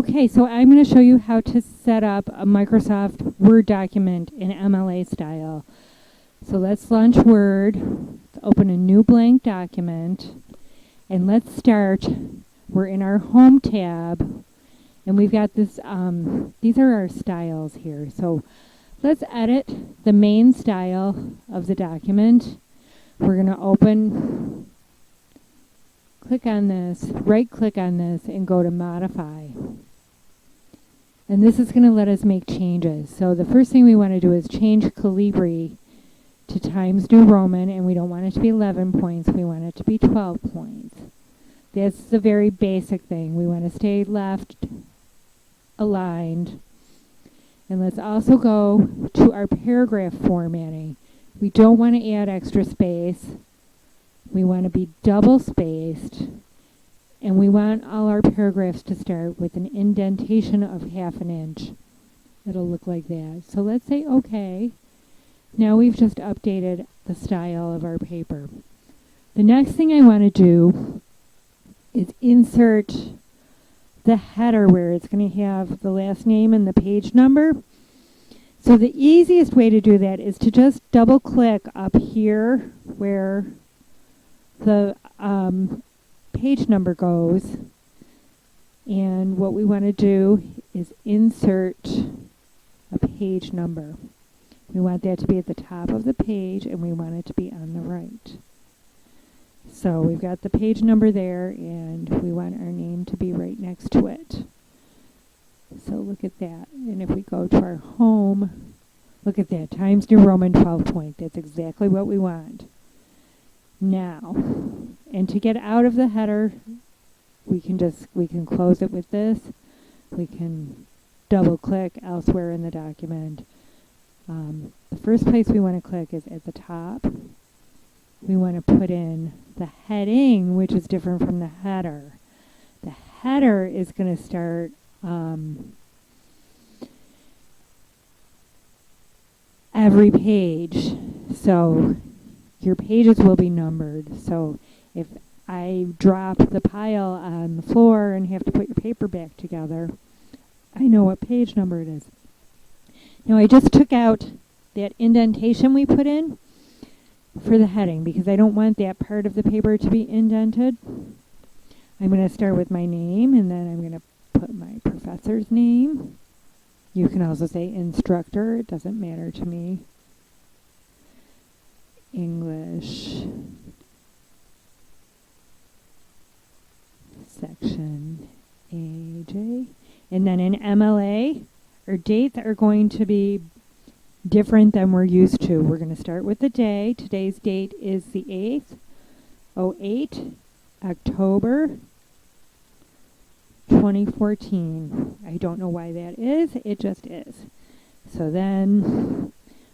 Okay, so I'm going to show you how to set up a Microsoft Word document in MLA style. So let's launch Word, let's open a new blank document, and let's start. We're in our Home tab, and we've got this, these are our styles here. So let's edit the main style of the document. We're going to open, click on this, right click on this, and go to Modify. And this is going to let us make changes. So the first thing we want to do is change Calibri to Times New Roman, and we don't want it to be 11 points, we want it to be 12 points. That's the very basic thing. We want to stay left aligned. And let's also go to our paragraph formatting. We don't want to add extra space. We want to be double spaced. And we want all our paragraphs to start with an indentation of 1/2 inch. It'll look like that. So let's say OK. Now we've just updated the style of our paper. The next thing I want to do is insert the header where it's going to have the last name and the page number. So the easiest way to do that is to just double click up here where the page number goes, and what we want to do is insert a page number. We want that to be at the top of the page, and we want it to be on the right. So we've got the page number there, and we want our name to be right next to it. So look at that. And if we go to our home, look at that, Times New Roman 12 point. That's exactly what we want. Now, and to get out of the header, we can close it with this. We can double click elsewhere in the document. The first place we want to click is at the top. We want to put in the heading, which is different from the header. The header is going to start every page. So your pages will be numbered. So if I drop the pile on the floor and have to put your paper back together, I know what page number it is. Now I just took out that indentation we put in for the heading because I don't want that part of the paper to be indented. I'm going to start with my name, and then I'm going to put my professor's name. You can also say instructor. It doesn't matter to me. English section AJ. And then in MLA, our dates are going to be different than we're used to. We're going to start with the day. Today's date is the 8th, 08, October 2014. I don't know why that is. It just is. So then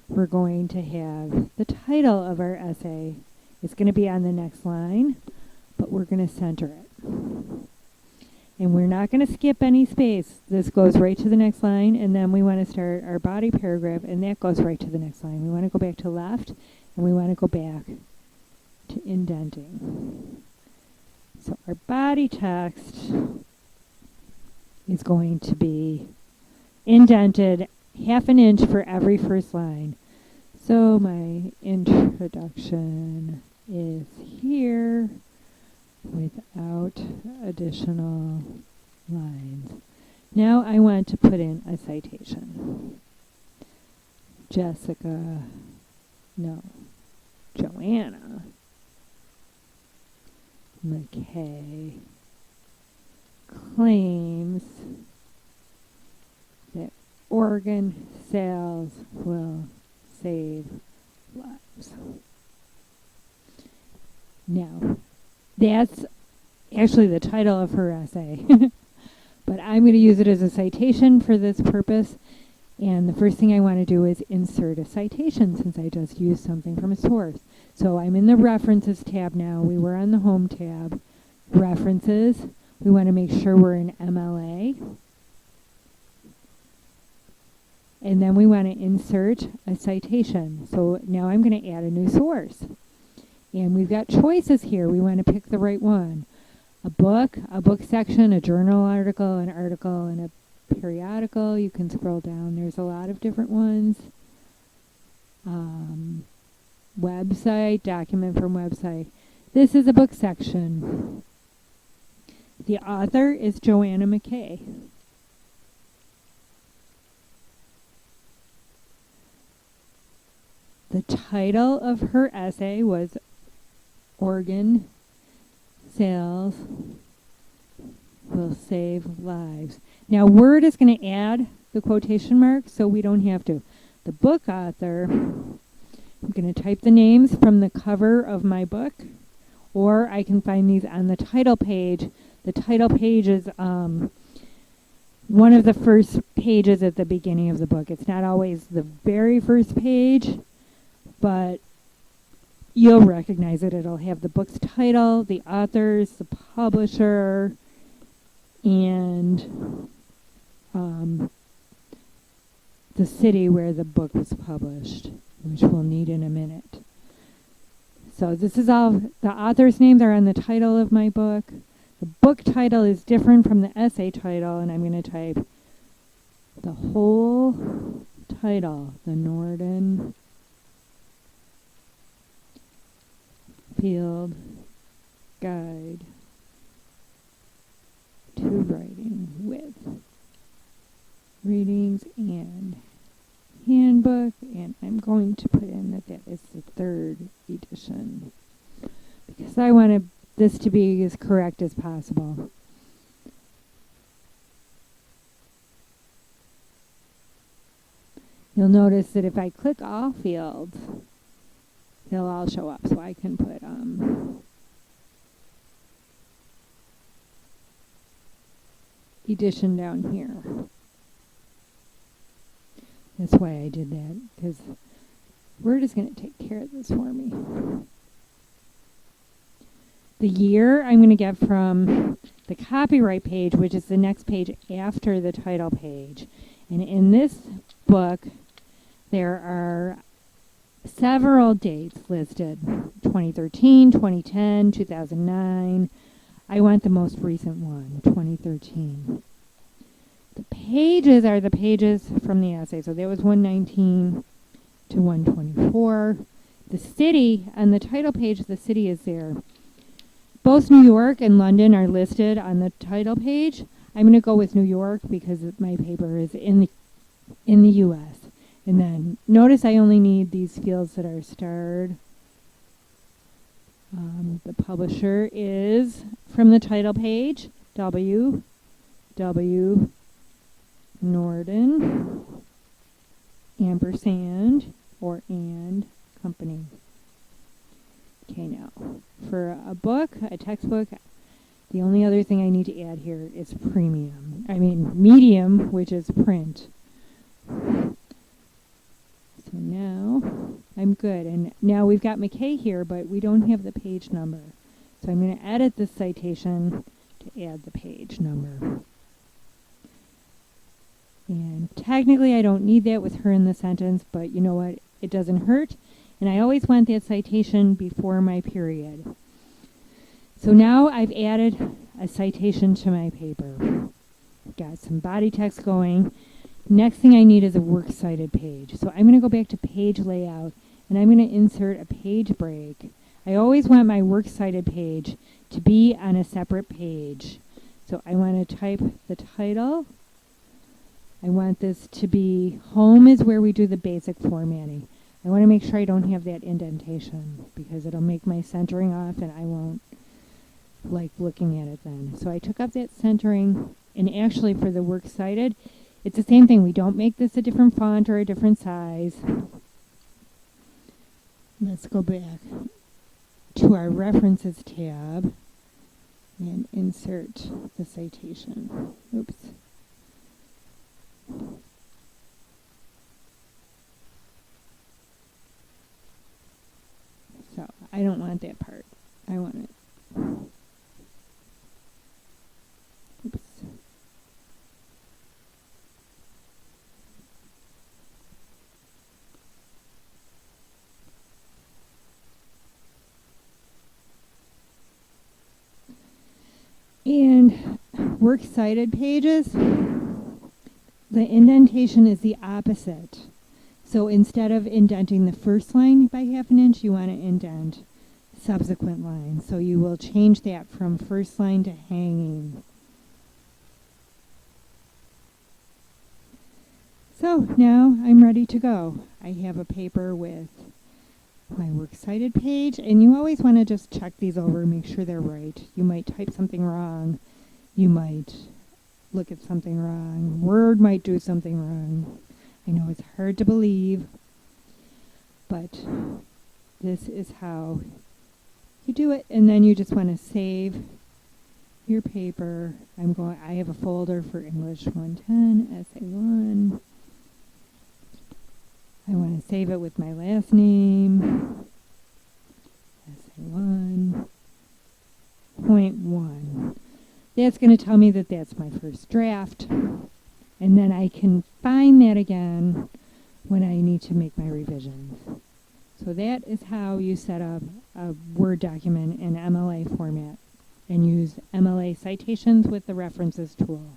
we're going to have the title of our essay. It's going to be on the next line, but we're going to center it. And we're not going to skip any space. This goes right to the next line, and then we want to start our body paragraph, and that goes right to the next line. We want to go back to left, and we want to go back to indenting. So our body text is going to be indented 1/2 inch for every first line. So my introduction is here without additional lines. Now I want to put in a citation. Joanna McKay claims that organ sales will save lives. Now, that's actually the title of her essay, but I'm going to use it as a citation for this purpose. And the first thing I want to do is insert a citation since I just used something from a source. So I'm in the References tab now. We were on the Home tab. References. We want to make sure we're in MLA. And then we want to insert a citation. So now I'm going to add a new source. And we've got choices here. We want to pick the right one. a book section, a journal article, an article in a periodical. You can scroll down. There's a lot of different ones. Website, document from website. This is a book section. The author is Joanna McKay. The title of her essay was Organ Sales Will Save Lives. Now, Word is going to add the quotation marks so we don't have to. The book author, I'm going to type the names from the cover of my book, or I can find these on the title page. The title page is one of the first pages at the beginning of the book. It's not always the very first page, but you'll recognize it. It'll have the book's title, the authors, the publisher, and the city where the book was published, which we'll need in a minute. So this is all, the author's names are on the title of my book. The book title is different from the essay title, and I'm going to type the whole title, the Norden Field Guide to Writing with Readings and Handbook, and I'm going to put in that is the 3rd edition because I wanted this to be as correct as possible. You'll notice that if I click all fields, they'll all show up, so I can put edition down here. That's why I did that, because Word is going to take care of this for me. The year I'm going to get from the copyright page, which is the next page after the title page. And in this book, there are several dates listed. 2013, 2010, 2009. I want the most recent one, 2013. The pages are the pages from the essay. So there was 119 to 124. The city, on the title page, the city is there. Both New York and London are listed on the title page. I'm going to go with New York because my paper is in the U.S. And then notice I only need these fields that are starred. The publisher is from the title page, W. Norden, ampersand, or and company. Okay, now, for a book, a textbook, the only other thing I need to add here is medium, which is print. So now I'm good. And now we've got McKay here, but we don't have the page number. So I'm going to edit this citation to add the page number. And technically I don't need that with her in the sentence, but you know what? It doesn't hurt. And I always want that citation before my period. So now I've added a citation to my paper. Got some body text going. Next thing I need is a works cited page. So I'm going to go back to page layout, and I'm going to insert a page break. I always want my works cited page to be on a separate page. So I want to type the title. I want this to be, home is where we do the basic formatting. I want to make sure I don't have that indentation because it'll make my centering off and I won't like looking at it then. So I took up that centering, and actually for the works cited, it's the same thing. We don't make this a different font or a different size. Let's go back to our references tab and insert the citation. Oops. So I don't want that part. I want it. Oops. on works cited pages, the indentation is the opposite. So instead of indenting the first line by 1/2 inch, you want to indent subsequent lines. So you will change that from first line to hanging. So now I'm ready to go. I have a paper with my works cited page, and you always want to just check these over, make sure they're right. You might type something wrong. You might look at something wrong. Word might do something wrong. I know it's hard to believe, but this is how you do it. And then you just want to save your paper. I have a folder for English 110, Essay 1. I want to save it with my last name, Essay 1.1. That's going to tell me that that's my first draft. And then I can find that again when I need to make my revisions. So that is how you set up a Word document in MLA format and use MLA citations with the references tool.